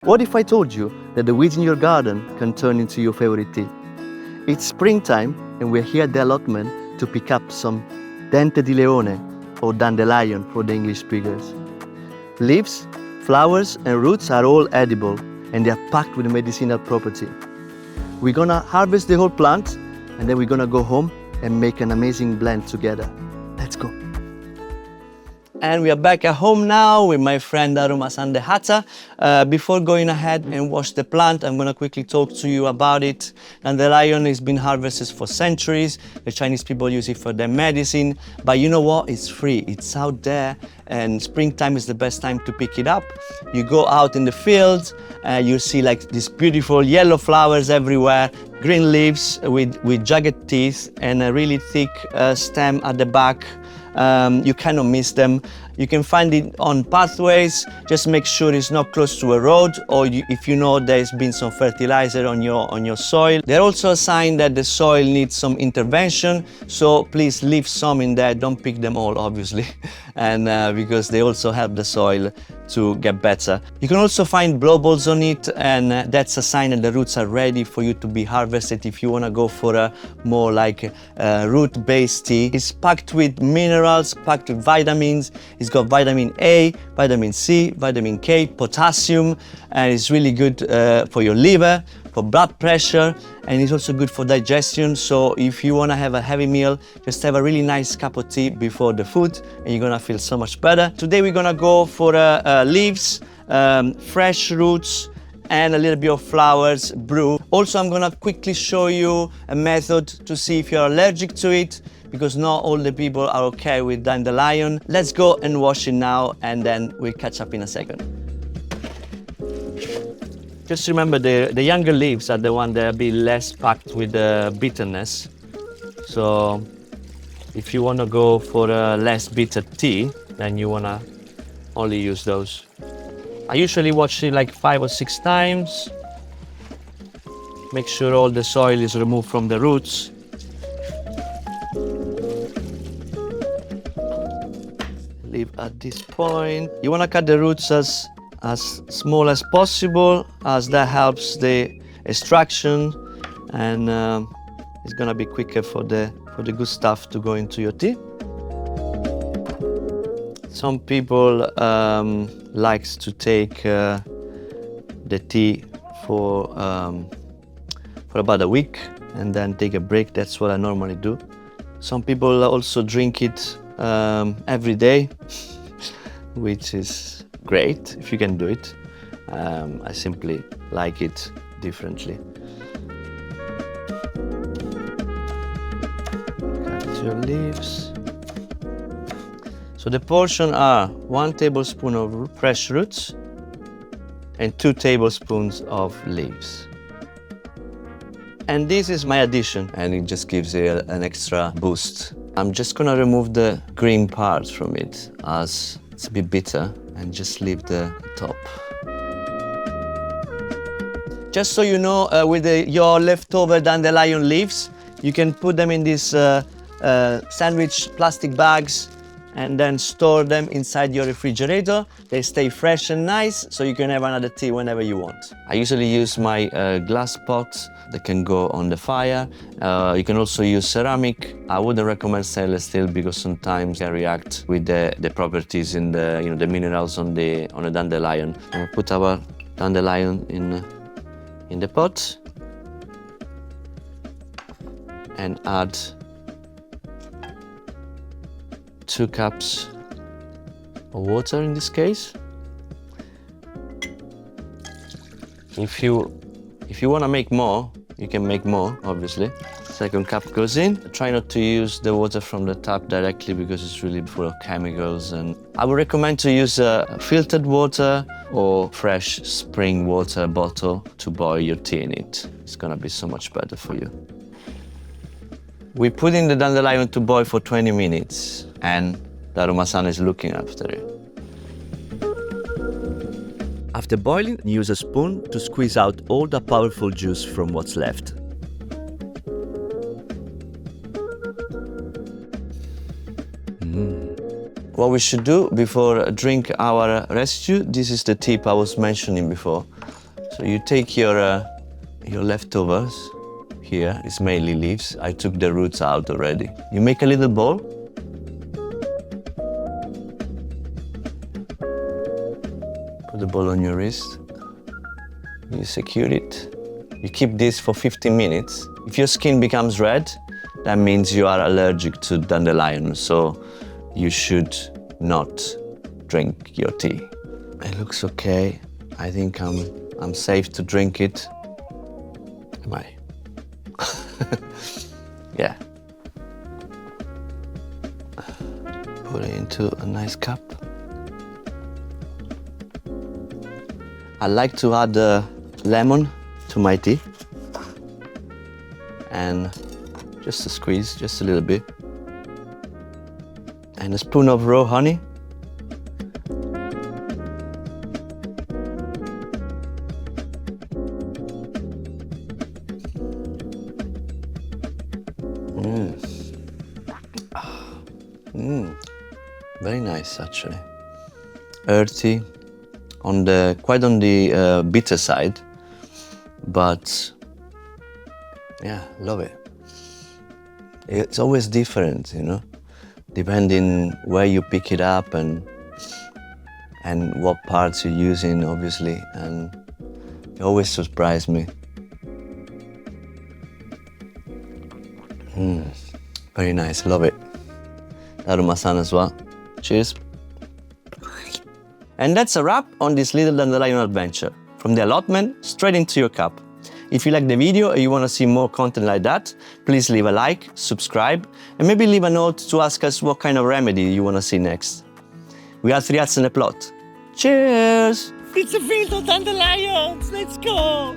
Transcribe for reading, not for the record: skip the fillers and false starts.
What if I told you that the weeds in your garden can turn into your favorite tea? It's springtime and we're here at the allotment to pick up some Dente di Leone, or dandelion for the English speakers. Leaves, flowers and roots are all edible and they are packed with medicinal property. We're gonna harvest the whole plant and then we're gonna go home and make an amazing blend together. Let's go. And we are back at home now with my friend Daruma-san the Hatter. Before going ahead and wash the plant, I'm gonna quickly talk to you about it. Dandelion has been harvested for centuries. The Chinese people use it for their medicine. But you know what? It's free. It's out there, and springtime is the best time to pick it up. You go out in the fields, you see like these beautiful yellow flowers everywhere, green leaves with jagged teeth, and a really thick stem at the back. You cannot miss them. You can find it on pathways. Just make sure it's not close to a road, or if you know there's been some fertilizer on your soil. They're also a sign that the soil needs some intervention, so please leave some in there. Don't pick them all, obviously, and because they also help the soil to get better. You can also find blowballs on it, and that's a sign that the roots are ready for you to be harvested if you want to go for a more like root-based tea. It's packed with minerals, packed with vitamins. It's got vitamin A, vitamin C, vitamin K, potassium, and it's really good for your liver, for blood pressure, and it's also good for digestion. So if you want to have a heavy meal, just have a really nice cup of tea before the food and you're gonna feel so much better. Today we're gonna go for leaves, fresh roots, and a little bit of flowers brew. Also, I'm gonna quickly show you a method to see if you're allergic to it, because not all the people are okay with dandelion. Let's go and wash it now, and then we'll catch up in a second. Just remember the younger leaves are the ones that are a bit less packed with bitterness. So if you want to go for a less bitter tea, then you want to only use those. I usually wash it like 5 or 6 times. Make sure all the soil is removed from the roots. Leave at this point. You want to cut the roots as small as possible, as that helps the extraction, and it's gonna be quicker for the good stuff to go into your tea. Some people likes to take the tea for about a week and then take a break. That's what I normally do. Some people also drink it every day, which is great if you can do it. I simply like it differently. Cut your leaves. So the portion are 1 tablespoon of fresh roots and 2 tablespoons of leaves. And this is my addition, and it just gives it an extra boost. I'm just gonna remove the green part from it, as it's a bit bitter, and just leave the top. Just so you know, with your leftover dandelion leaves, you can put them in these sandwich plastic bags and then store them inside your refrigerator. They stay fresh and nice, so you can have another tea whenever you want. I usually use my glass pot that can go on the fire. You can also use ceramic. I wouldn't recommend stainless steel because sometimes they react with the properties in the minerals on the dandelion. And we'll put our dandelion in the pot and add 2 cups of water in this case. If you want to make more, you can make more, obviously. Second cup goes in. Try not to use the water from the tap directly because it's really full of chemicals, and I would recommend to use filtered water or fresh spring water bottle to boil your tea in it. It's gonna be so much better for you. We put in the dandelion to boil for 20 minutes, and Daruma-san is looking after it. After boiling, use a spoon to squeeze out all the powerful juice from what's left. What we should do before drink our residue, this is the tip I was mentioning before. So you take your leftovers. Here is mainly leaves. I took the roots out already. You make a little bowl. Put the ball on your wrist. You secure it. You keep this for 15 minutes. If your skin becomes red, that means you are allergic to dandelion, so you should not drink your tea. It looks okay. I think I'm safe to drink it. Am I? Yeah. Put it into a nice cup. I like to add lemon to my tea. And just a squeeze, just a little bit. And a spoon of raw honey. Very nice, actually. Earthy, quite on the bitter side, but yeah, love it. It's always different, you know, depending where you pick it up and what parts you're using, obviously, and it always surprises me. Very nice, love it. Darumasan as well. Cheers. And that's a wrap on this little dandelion adventure. From the allotment straight into your cup. If you like the video or you want to see more content like that, please leave a like, subscribe, and maybe leave a note to ask us what kind of remedy you want to see next. We are 3 Hats and a Plot. Cheers! It's a field of dandelions! Let's go!